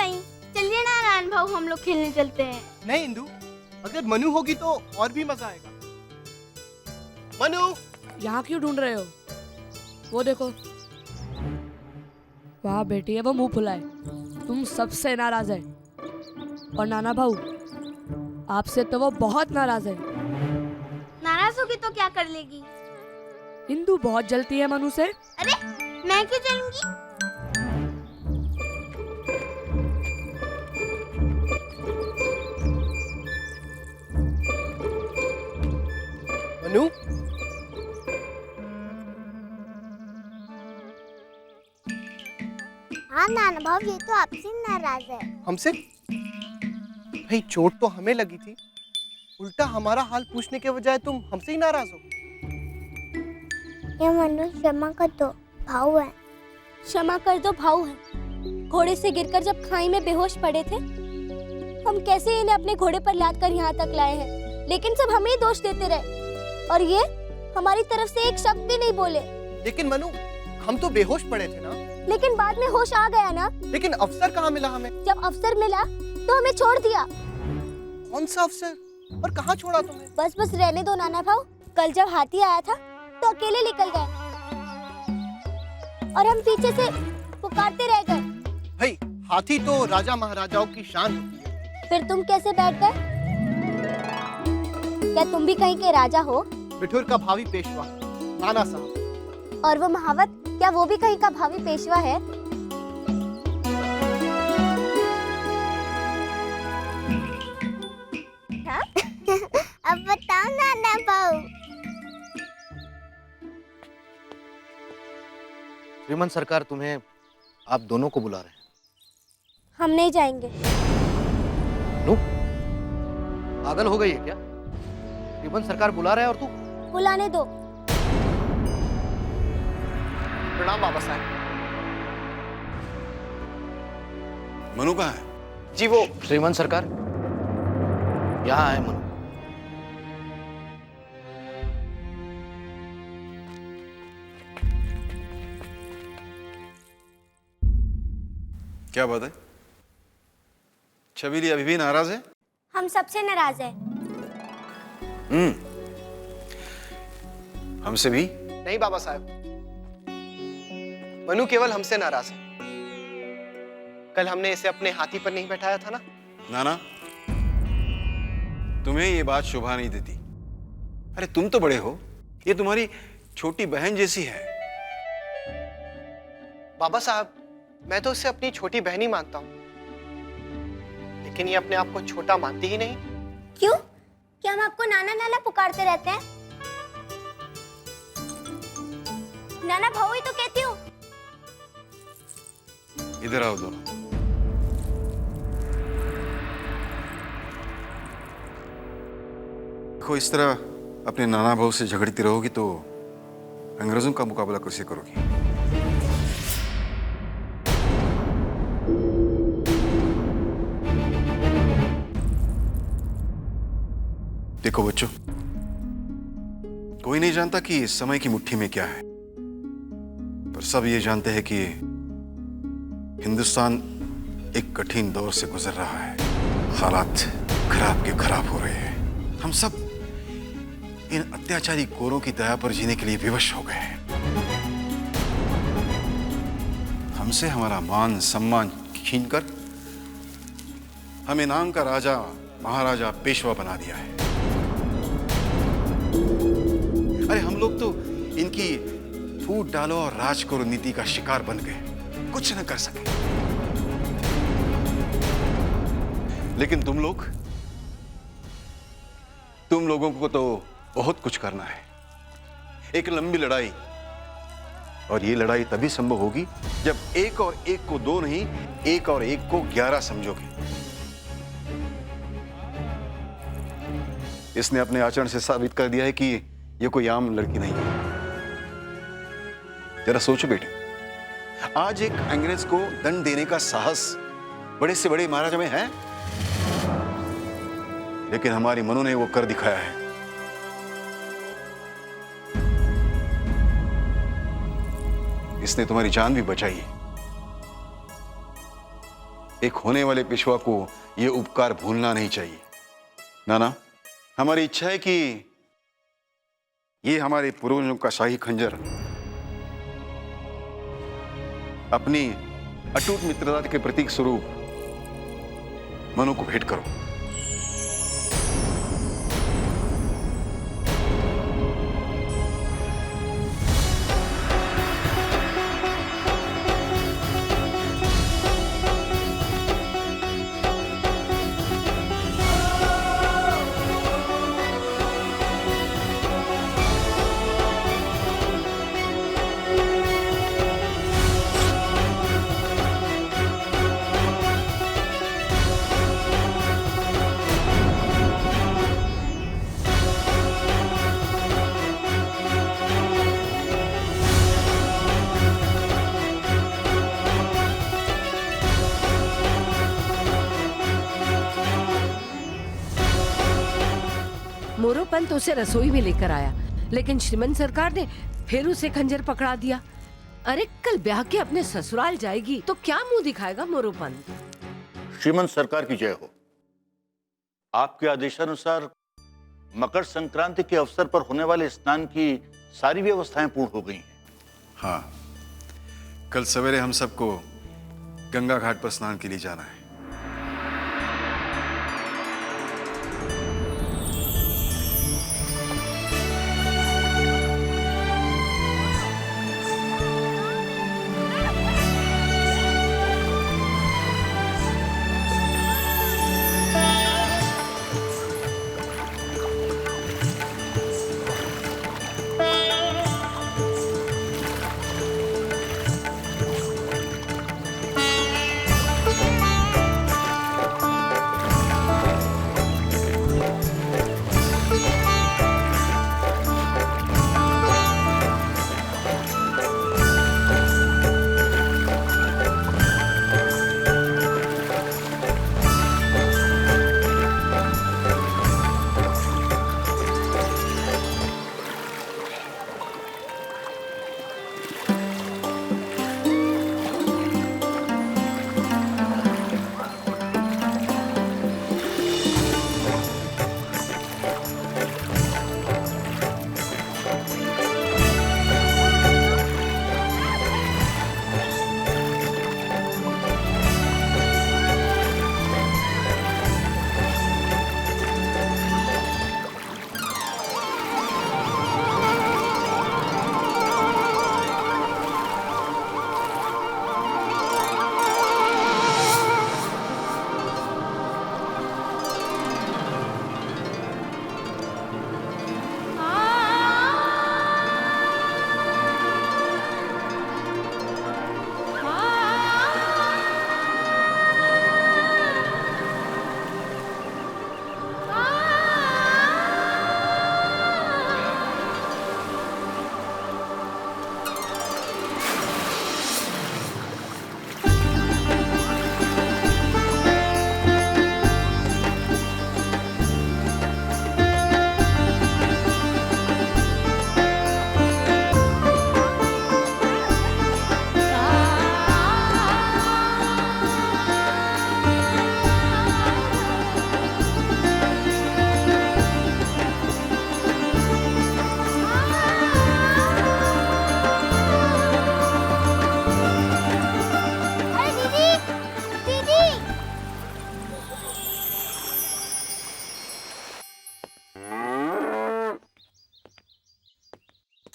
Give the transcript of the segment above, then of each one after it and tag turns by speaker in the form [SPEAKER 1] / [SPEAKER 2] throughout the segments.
[SPEAKER 1] कहीं। चलिए ना नान भाऊ, हम लोग खेलने चलते हैं।
[SPEAKER 2] नहीं इंदु, अगर मनु होगी तो और भी मजा आएगा। मनु!
[SPEAKER 3] यहाँ क्यों ढूंढ रहे हो? वो देखो, वहाँ बेटी है, वो मुंह फुलाए। तुम सबसे नाराज है। और नाना भाऊ, आपसे तो वो बहुत नाराज है।
[SPEAKER 1] नाराज होगी तो क्या कर लेगी?
[SPEAKER 3] इंदु बहुत जलती है मनु से।
[SPEAKER 1] अरे मैं क्यों चलूंगी?
[SPEAKER 2] मनु?
[SPEAKER 1] हाँ नाना भाऊ, ये तो आपसे नाराज है।
[SPEAKER 2] हमसे? भाई चोट तो हमें लगी थी, उल्टा हमारा हाल पूछने के बजाय तुम हमसे ही नाराज हो।
[SPEAKER 1] ये मनु, क्षमा कर दो, भाऊ है। क्षमा कर दो, भाऊ है। घोड़े से गिरकर जब खाई में बेहोश पड़े थे, हम कैसे इन्हें अपने घोड़े पर लाद कर यहाँ तक लाए हैं, लेकिन सब हमें ही दोष देते रहे और ये हमारी तरफ से एक शब्द भी नहीं बोले।
[SPEAKER 2] लेकिन मनु, हम तो बेहोश पड़े थे ना।
[SPEAKER 1] लेकिन बाद में होश आ गया ना।
[SPEAKER 2] लेकिन अफसर कहाँ मिला हमें?
[SPEAKER 1] जब अफसर मिला तो हमें छोड़ दिया।
[SPEAKER 2] कौन सा अफसर? और कहाँ छोड़ा तुम्हें?
[SPEAKER 1] बस रहने दो नाना भाऊ। कल जब हाथी आया था तो अकेले निकल गए और हम पीछे से पुकारते रह गए।
[SPEAKER 2] भाई हाथी तो राजा महाराजाओं की शान होती है।
[SPEAKER 1] फिर तुम कैसे बैठ गए? क्या तुम भी कहीं के राजा हो?
[SPEAKER 2] बिठूर का भावी पेशवा नाना साहब।
[SPEAKER 1] और वो महावत, क्या वो भी कहीं का भावी पेशवा है? अब बताओ नाना भाऊ।
[SPEAKER 4] श्रीमंत सरकार तुम्हें आप दोनों को बुला रहे हैं।
[SPEAKER 1] हम नहीं जाएंगे।
[SPEAKER 4] नो? पागल हो गई है क्या? श्रीमंत सरकार बुला रहे हैं और तू?
[SPEAKER 1] बुलाने दो।
[SPEAKER 2] प्रणाम बाबा साहब।
[SPEAKER 5] मनु कहाँ है?
[SPEAKER 2] जी वो
[SPEAKER 4] श्रीमंत सरकार, यहाँ है मनु।
[SPEAKER 5] क्या बात है? छबीली अभी भी नाराज है?
[SPEAKER 1] हम सबसे नाराज है।
[SPEAKER 5] हमसे भी?
[SPEAKER 2] नहीं बाबा साहब, मनु केवल हमसे नाराज है। कल हमने इसे अपने हाथी पर नहीं बैठाया था ना।
[SPEAKER 5] नाना, तुम्हें ये बात शोभा नहीं देती। अरे तुम तो बड़े हो, ये तुम्हारी छोटी बहन जैसी है।
[SPEAKER 2] बाबा साहब, मैं तो इसे अपनी छोटी बहन ही मानता हूँ, लेकिन ये अपने आप को छोटा मानती ही नहीं।
[SPEAKER 1] क्यों? क्या हम आपको नाना नाना पुकारते रहते हैं? नाना भाऊ ही तो कहती हूँ।
[SPEAKER 5] इधर आओ दोनों। देखो, इस तरह अपने नाना भाऊ से झगड़ती रहोगी तो अंग्रेजों का मुकाबला कैसे करोगी? देखो बच्चों, कोई नहीं जानता कि समय की मुट्ठी में क्या है, पर सब ये जानते हैं कि हिंदुस्तान एक कठिन दौर से गुजर रहा है। हालात खराब के खराब हो रहे हैं। हम सब इन अत्याचारी गोरों की दया पर जीने के लिए विवश हो गए हैं। हमसे हमारा मान सम्मान छीनकर हमें नाम का राजा महाराजा पेशवा बना दिया है। अरे हम लोग तो इनकी फूट डालो और राज करो नीति का शिकार बन गए, कुछ न कर सके। लेकिन तुम लोगों को तो बहुत कुछ करना है। एक लंबी लड़ाई, और ये लड़ाई तभी संभव होगी जब एक और एक को दो नहीं, एक और एक को 11 समझोगे। इसने अपने आचरण से साबित कर दिया है कि ये कोई आम लड़की नहीं है। जरा सोचो बेटे, आज एक अंग्रेज को दंड देने का साहस बड़े से बड़े महाराजा में है, लेकिन हमारी मनु ने वो कर दिखाया है। इसने तुम्हारी जान भी बचाई है। एक होने वाले पेशवा को यह उपकार भूलना नहीं चाहिए। नाना, हमारी इच्छा है कि ये हमारे पूर्वजों का शाही खंजर अपनी अटूट मित्रता के प्रतीक स्वरूप मनु को भेंट करो।
[SPEAKER 6] मोरोपंत उसे रसोई में लेकर आया, लेकिन श्रीमंत सरकार ने फिर उसे खंजर पकड़ा दिया। अरे कल ब्याह के अपने ससुराल जाएगी तो क्या मुंह दिखाएगा मोरोपंत?
[SPEAKER 7] श्रीमंत सरकार की जय हो। आपके आदेशानुसार मकर संक्रांति के अवसर पर होने वाले स्नान की सारी व्यवस्थाएं पूर्ण हो गई हैं।
[SPEAKER 5] हाँ, कल सवेरे हम सबको गंगा घाट पर स्नान के लिए जाना है।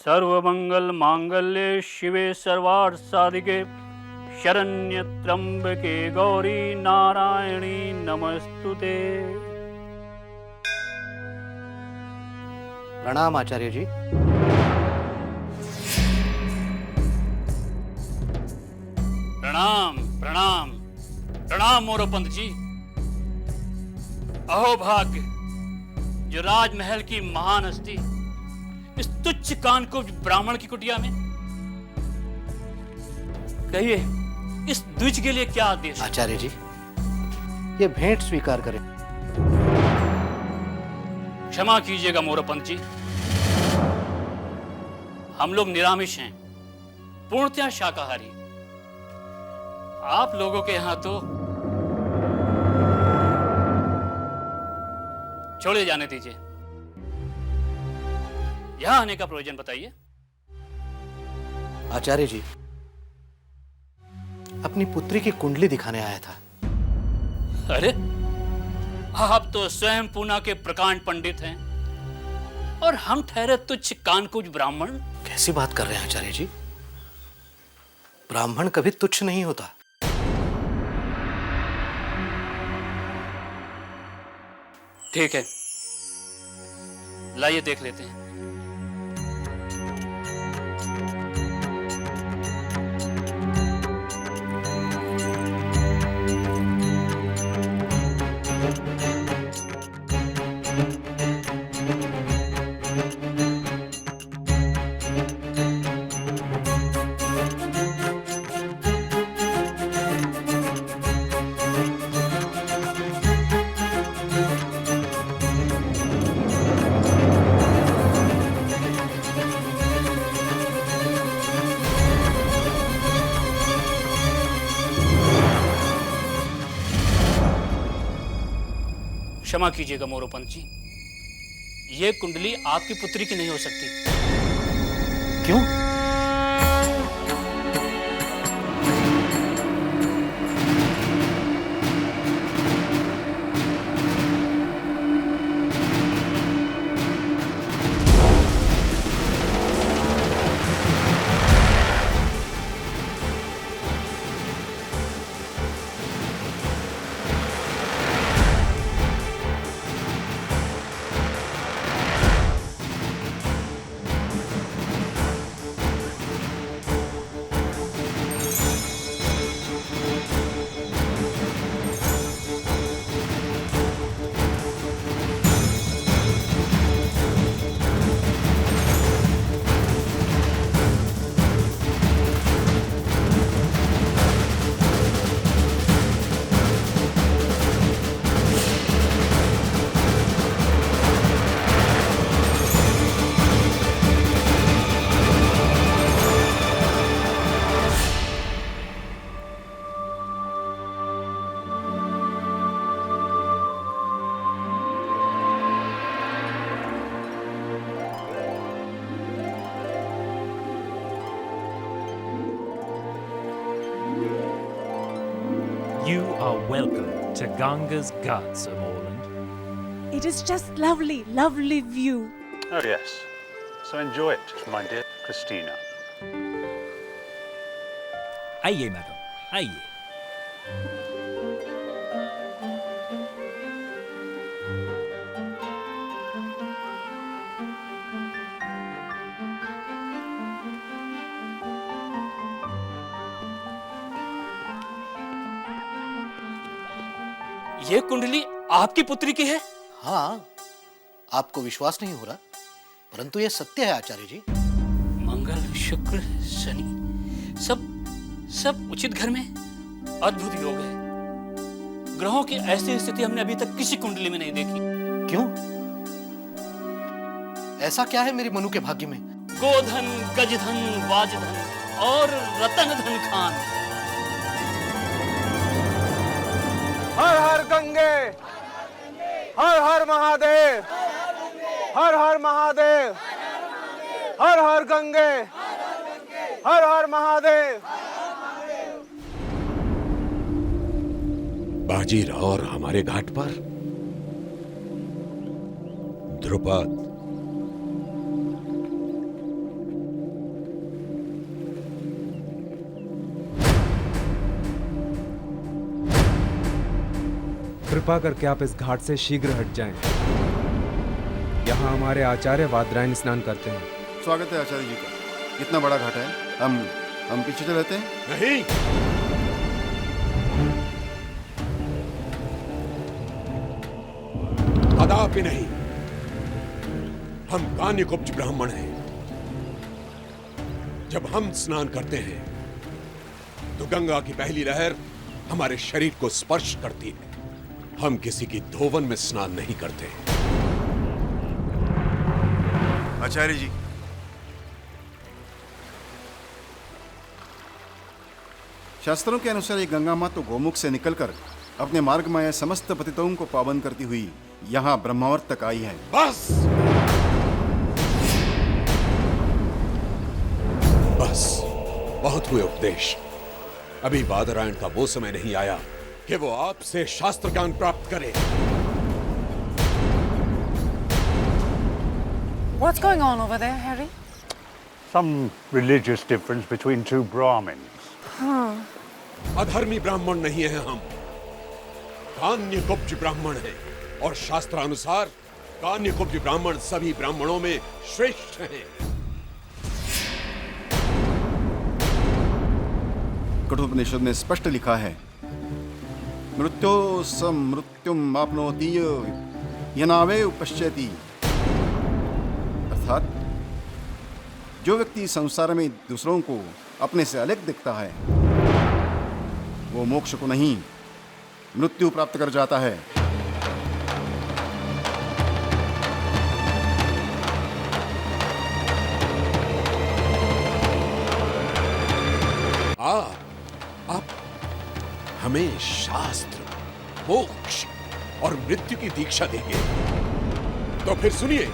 [SPEAKER 8] सर्वमंगल मांगल्ये शिवे सर्वार्थ साधिके शरण्य त्र्यंबके गौरी नारायणी नमस्तुते।
[SPEAKER 4] प्रणाम आचार्य जी।
[SPEAKER 8] प्रणाम प्रणाम प्रणाम मोरोपंत जी। अहो भाग्य, जो राजमहल की महान हस्ती इस तुच्छ कानकुब्ज ब्राह्मण की कुटिया में। कहिए, इस द्विज के लिए क्या आदेश?
[SPEAKER 4] आचार्य जी, ये भेंट स्वीकार करें।
[SPEAKER 8] क्षमा कीजिएगा मोरोपंत जी, हम लोग निरामिष हैं, पूर्णतः शाकाहारी। आप लोगों के यहाँ तो छोड़िए, जाने दीजिए। यहां आने का प्रयोजन बताइए।
[SPEAKER 4] आचार्य जी, अपनी पुत्री की कुंडली दिखाने आया था।
[SPEAKER 8] अरे, आप तो स्वयं पूना के प्रकांड पंडित हैं और हम ठहरे तुच्छ कानकुज ब्राह्मण।
[SPEAKER 4] कैसी बात कर रहे हैं आचार्य जी? ब्राह्मण कभी तुच्छ नहीं होता।
[SPEAKER 8] ठीक है, लाइए देख लेते हैं। क्षमा कीजिएगा मोरोपंत जी, ये कुंडली आपकी पुत्री की नहीं हो सकती।
[SPEAKER 4] क्यों?
[SPEAKER 9] You are welcome to Ganga's Ghats, Morland.
[SPEAKER 10] It is just lovely, lovely view.
[SPEAKER 11] Oh, yes. So enjoy it, my dear Christina.
[SPEAKER 9] आइए मैडम, आइए।
[SPEAKER 8] ये कुंडली आपकी पुत्री की है?
[SPEAKER 4] हाँ, आपको विश्वास नहीं हो रहा, परंतु यह सत्य है आचार्य जी।
[SPEAKER 8] मंगल, शुक्र, शनि, सब उचित घर में अद्भुत योग है। ग्रहों की ऐसी स्थिति हमने अभी तक किसी कुंडली में नहीं देखी।
[SPEAKER 4] क्यों? ऐसा क्या है मेरे मनु के भाग्य में?
[SPEAKER 8] गोधन, गजधन, वाजधन और रतन धन खान।
[SPEAKER 2] हर हर गंगे, हर हर महादेव, हर हर महादेव, हर हर गंगे, हर हर महादेव।
[SPEAKER 12] बाजीराव और हमारे घाट पर ध्रुपद,
[SPEAKER 13] कृपा करके आप इस घाट से शीघ्र हट जाएं। यहाँ हमारे आचार्य वादरायण स्नान करते हैं।
[SPEAKER 5] स्वागत है आचार्य जी का। इतना बड़ा घाट है, हम पीछे चले जाते हैं।
[SPEAKER 12] नहीं, कदापि नहीं। हम कान्यकुब्ज ब्राह्मण हैं। जब हम स्नान करते हैं तो गंगा की पहली लहर हमारे शरीर को स्पर्श करती है। हम किसी की धोवन में स्नान नहीं करते।
[SPEAKER 5] आचार्य जी, शास्त्रों के अनुसार ये गंगा माँ तो गोमुख से निकलकर अपने मार्ग में आए समस्त पतितों को पावन करती हुई यहाँ ब्रह्मावर्त तक आई है।
[SPEAKER 12] बस बस, बहुत हुए उपदेश। अभी बादरायण का वो समय नहीं आया कि वो आपसे शास्त्र ज्ञान प्राप्त करे।
[SPEAKER 10] What's going on over there, Harry?
[SPEAKER 11] Some religious difference between two Brahmins.
[SPEAKER 10] Huh.
[SPEAKER 12] अधर्मी ब्राह्मण नहीं है हम, कान्यकुब्ज ब्राह्मण हैं, और शास्त्रानुसार कान्यकुब्ज ब्राह्मण सभी ब्राह्मणों में श्रेष्ठ हैं।
[SPEAKER 5] कठोपनिषद में स्पष्ट लिखा है, मृत्यो समृत्युम आपनोति यनावे उपश्यति। अर्थात जो व्यक्ति संसार में दूसरों को अपने से अलग दिखता है वो मोक्ष को नहीं मृत्यु प्राप्त कर जाता है।
[SPEAKER 12] आप हमें शास्त्र, मोक्ष और मृत्यु की दीक्षा देंगे, तो फिर सुनिए।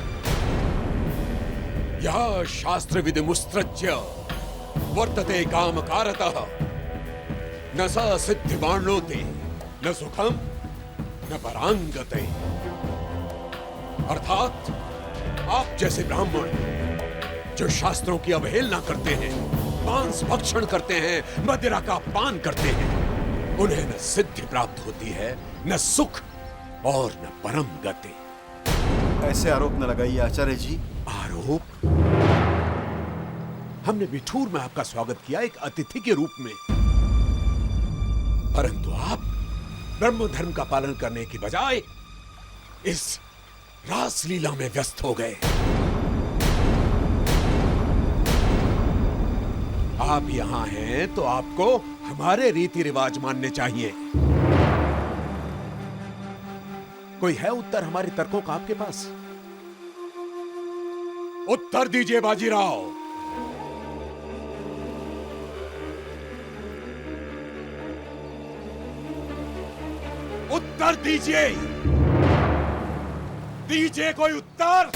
[SPEAKER 12] यह शास्त्र विधिमुत्सृज्य वर्तते कामकारतः, न स सिद्धिवाण्णोति न सुखम न परांगते। अर्थात आप जैसे ब्राह्मण जो शास्त्रों की अवहेलना करते हैं, मांस भक्षण करते हैं, मदिरा का पान करते हैं, उन्हें न सिद्धि प्राप्त होती है, न सुख और न परम गति।
[SPEAKER 5] ऐसे आरोप न लगाइए आचार्य जी।
[SPEAKER 12] आरोप? हमने बिठूर में आपका स्वागत किया एक अतिथि के रूप में, परंतु आप ब्रह्म धर्म का पालन करने की बजाय इस रासलीला में व्यस्त हो गए। आप यहां हैं तो आपको हमारे रीति रिवाज मानने चाहिए। कोई है उत्तर हमारे तर्कों का आपके पास? उत्तर दीजिए बाजीराव। उत्तर दीजिए, दीजिए कोई उत्तर।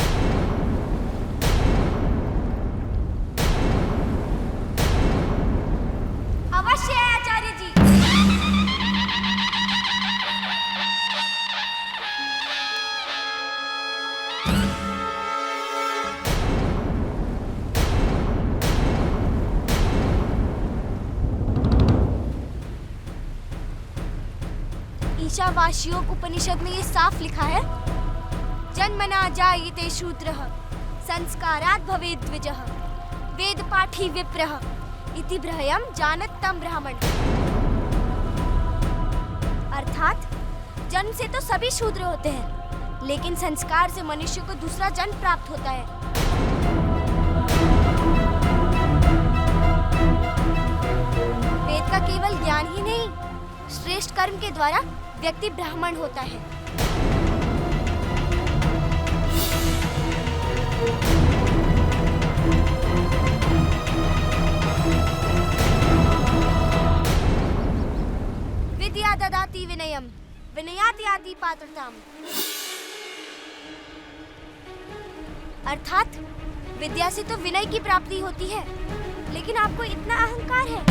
[SPEAKER 1] अवश्य है आचार्य जी। ईशावास्यों उपनिषद में ये साफ लिखा है, जन्मना जायते शूद्रः संस्कारात् भवेत् द्विजः वेद पाठी विप्रः इति ब्रह्मयम् जानत्तं ब्राह्मण। अर्थात जन्म से तो सभी शूद्र होते हैं, लेकिन संस्कार से मनुष्य को दूसरा जन्म प्राप्त होता है। वेद का केवल ज्ञान ही नहीं, श्रेष्ठ कर्म के द्वारा व्यक्ति ब्राह्मण होता है। विद्या ददाति विनयम, विनयात् याति पात्रताम। अर्थात विद्या से तो विनय की प्राप्ति होती है, लेकिन आपको इतना अहंकार है।